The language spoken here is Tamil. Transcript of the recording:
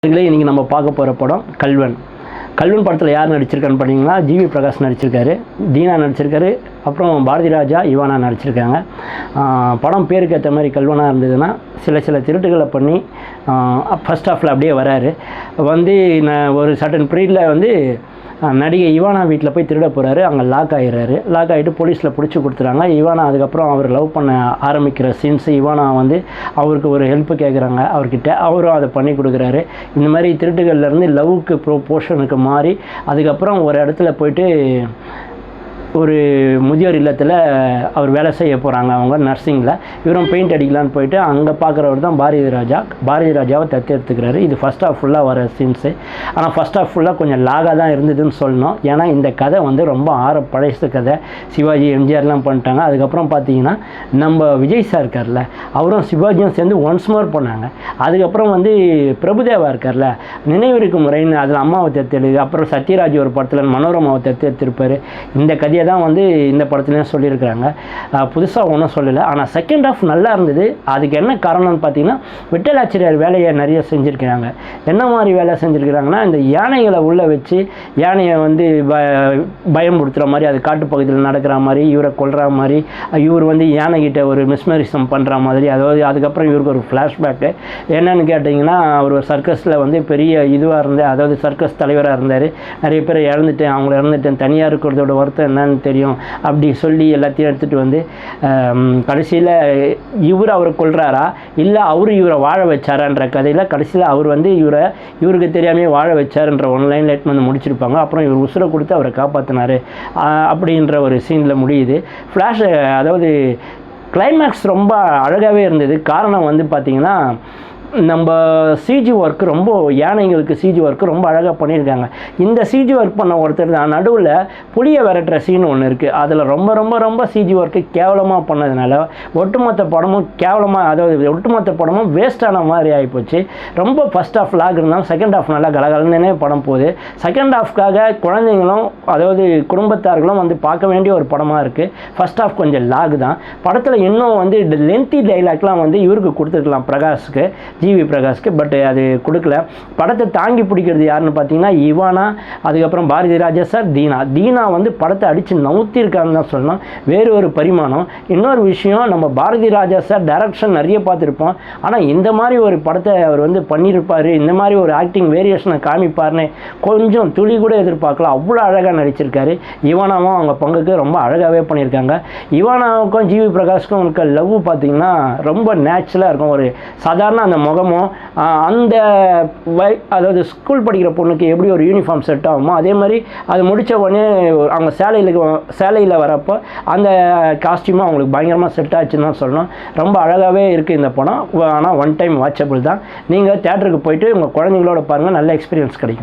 இன்றைக்கி நம்ம பார்க்க போகிற படம் கல்வன். கல்வன் படத்தில் யார் நடிச்சிருக்கான்னு பார்த்தீங்கன்னா ஜிவி பிரகாஷ் நடிச்சிருக்காரு, தீனா நடிச்சிருக்காரு, அப்புறம் பாரதி ராஜா, இவானா நடிச்சிருக்காங்க. படம் பேருக்கு ஏற்ற மாதிரி கல்வனாக இருந்ததுன்னா சில திருட்டுகளை பண்ணி ஃபஸ்ட் ஹாஃபில் அப்படியே வராரு. ஒரு சர்டன் பீரியடில் நடிகை இவானா வீட்டில் போய் திருட போகிறாரு. அங்கே லாக் ஆகிட்டு போலீஸில் பிடிச்சி கொடுத்துறாங்க. இவானா அதுக்கப்புறம் அவர் லவ் பண்ண ஆரம்பிக்கிற சீன்ஸ், இவானா அவருக்கு ஒரு ஹெல்ப்பு கேட்குறாங்க அவர்கிட்ட, அவரும் அதை பண்ணி கொடுக்குறாரு. இந்த மாதிரி திருட்டுகள்லேருந்து லவ்வுக்கு போர்ஷனுக்கு மாறி அதுக்கப்புறம் ஒரு இடத்துல போயிட்டு ஒரு முதியோர் இல்லத்தில் அவர் வேலை செய்ய போகிறாங்க. அவங்க நர்சிங்கில், இவரும் பெயிண்ட் அடிக்கலான்னு போயிட்டு அங்கே பார்க்குறவர் தான் பாரதி ராஜாவை தத்தெடுத்துக்கிறாரு. இது ஃபஸ்ட் ஹாஃப் ஃபுல்லாக வர சீன்ஸு. ஆனால் ஃபஸ்ட் ஹாஃப் ஃபுல்லாக கொஞ்சம் லாகாக தான் இருந்ததுன்னு சொல்லணும். ஏன்னா இந்த கதை ரொம்ப பழைய கதை. சிவாஜி, எம்ஜிஆர்லாம் பண்ணிட்டாங்க. அதுக்கப்புறம் பார்த்தீங்கன்னா நம்ம விஜய் சார் இருக்கார்ல, அவரும் சிவாஜியும் சேர்ந்து ஒன்ஸ் மோர் பண்ணாங்க. அதுக்கப்புறம் பிரபுதேவா இருக்கார்ல, நினைவிருக்கும் முறைன்னு அதில் அம்மாவை தத்தெடு, அப்புறம் சத்யராஜ் ஒரு படத்தில் மனோரமாவை தத்தெடுத்திருப்பார். இந்த கதையை தான் இந்த படத்துலேயும் சொல்லியிருக்கிறாங்க. புதுசாக ஒன்றும் சொல்லலை. ஆனால் செகண்ட் ஹாஃப் நல்லா இருந்தது. அதுக்கு என்ன காரணம்னு பார்த்தீங்கன்னா விட்டலாச்சிரியர் வேலையை நிறைய செஞ்சுருக்கிறாங்க. என்ன மாதிரி வேலை செஞ்சுருக்கிறாங்கன்னா, இந்த யானைகளை உள்ளே வச்சு யானையை பயம்படுத்துகிற மாதிரி, அது காட்டுப்பகுதியில் நடக்கிற மாதிரி, இவரை கொல்ற மாதிரி, இவர் யானைகிட்ட ஒரு மிஸ்மரிசம் பண்ணுற மாதிரி. அதுக்கப்புறம் இவருக்கு ஒரு ஃப்ளாஷ்பேக்கு என்னன்னு கேட்டிங்கன்னா, அவர் ஒரு சர்க்கஸில் பெரிய இதுவாக இருந்தார், சர்க்கஸ் தலைவராக இருந்தார். நிறைய பேர் அவங்கள இறந்துட்டேன், தனியாக இருக்கிறதோட வருத்தம் என்னன்னு தெரியும் அப்படி சொல்லி எல்லாத்தையும் எடுத்துகிட்டு கடைசியில் அவரை கொல்றாரா இல்லை இவரை வாழ வச்சாரான்ற கதையில் கடைசியில் அவர் இவருக்கு தெரியாமே வாழ வச்சாருன்ற ஒன்லைனில் எடுத்து முடிச்சிருப்பாங்க. அப்புறம் இவர் உசுரை கொடுத்து அவரை காப்பாற்றினார் அப்படின்ற ஒரு சீனில் முடியுது. கிளைமேக்ஸ் ரொம்ப அழகாகவே இருந்தது. காரணம் பார்த்திங்கன்னா, நம்ம சிஜி ஒர்க்கு யானைங்களுக்கு சிஜி ஒர்க்கு ரொம்ப அழகாக பண்ணியிருக்காங்க. இந்த சிஜி ஒர்க் பண்ண ஒருத்தர் தான் நடுவில் புளியை விரட்டுற சீன் ஒன்று இருக்குது. அதில் ரொம்ப சிஜி ஒர்க்கு கேவலமாக பண்ணதுனால ஒட்டுமொத்த படமும் வேஸ்டான மாதிரி ஆகிப்போச்சு. ரொம்ப ஃபஸ்ட் ஹாஃப் லாக் இருந்தாலும் செகண்ட் ஹாஃப் நல்லா கலகலன்னே படம் போகுது. செகண்ட் ஹாஃப்காக குழந்தைங்களும் குடும்பத்தார்களும் பார்க்க வேண்டிய ஒரு படமாக இருக்குது. ஃபஸ்ட் ஹாஃப் கொஞ்சம் லாக் தான். படத்தில் இன்னும் லென்த்தி டைலாக்லாம் இவருக்கு கொடுத்துருக்கலாம், பிரகாஷ்க்கு, ஜிவி பிரகாஷ்க்கு. பட் அது கொடுக்கல. படத்தை தாங்கி பிடிக்கிறது யாருன்னு பார்த்தீங்கன்னா இவானா, அதுக்கப்புறம் பாரதி ராஜா சார், தீனா படத்தை அடித்து நவுத்திருக்காங்கன்னு தான் சொல்லணும். வேறு ஒரு பரிமாணம். இன்னொரு விஷயம், நம்ம பாரதி ராஜா சார் டைரக்ஷன் நிறைய பார்த்துருப்போம். ஆனால் இந்த மாதிரி ஒரு படத்தை அவர் பண்ணியிருப்பார், இந்த மாதிரி ஒரு ஆக்டிங் வேரியேஷனை காமிப்பார்னு கொஞ்சம் துளி கூட எதிர்பார்க்கலாம். அவ்வளோ அழகாக நடிச்சிருக்காரு. இவானாவும் அவங்க பங்குக்கு ரொம்ப அழகாகவே பண்ணியிருக்காங்க. இவானாவுக்கும் ஜிவி பிரகாஷ்க்கும் இருக்க லவ் பார்த்திங்கன்னா ரொம்ப நேச்சுரலாக இருக்கும். ஒரு சாதாரண அந்த முகமும் ஸ்கூல் படிக்கிற பொண்ணுக்கு எப்படி ஒரு யூனிஃபார்ம் செட் ஆகுமோ அதே மாதிரி அது முடித்த உடனே அவங்க சேலையில் வரப்போ அந்த காஸ்டியூமும் அவங்களுக்கு பயங்கரமாக செட் ஆச்சுன்னு தான் சொல்லணும். ரொம்ப அழகாகவே இருக்குது இந்த படம். ஆனால் ஒன் டைம் வாட்சபிள் தான். நீங்கள் தேட்டருக்கு போயிட்டு உங்கள் குழந்தைங்களோட பாருங்கள், நல்ல எக்ஸ்பீரியன்ஸ் கிடைக்கும்.